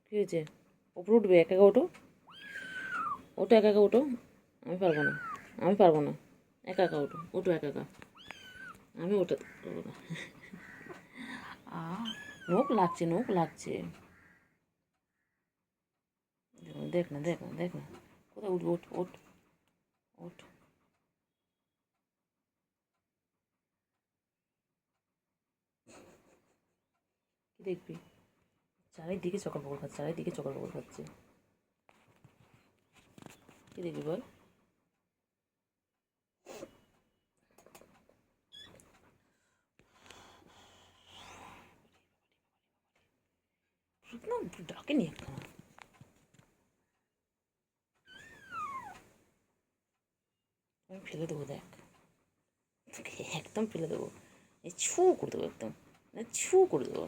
কী হয়েছে? ওপরে উঠবে, একা একা ওঠো, ওঠো একা একা ওঠো। আমি পারবো না, আমি পারবো না, একা একা ওঠো, ওঠো একা একা, আমি ওঠাতে পারবো না। নখ লাগছে, নখ লাগছে। দেখ না, দেখ না, দেখ না, কোথায় উঠবো? ওঠ, ওঠ, ওঠ। কি দেখবি? চারিদিকে চকর বকর খাচ্ছে, চারিদিকে চকর বকর খাচ্ছে। কি দেখবি বল? না, ডাকেনি একখানা। আমি ফেলে দেবো, দেখ, তোকে একদম ফেলে দেবো। এই ছু করে দেবো একদম, ছু করে দেবো।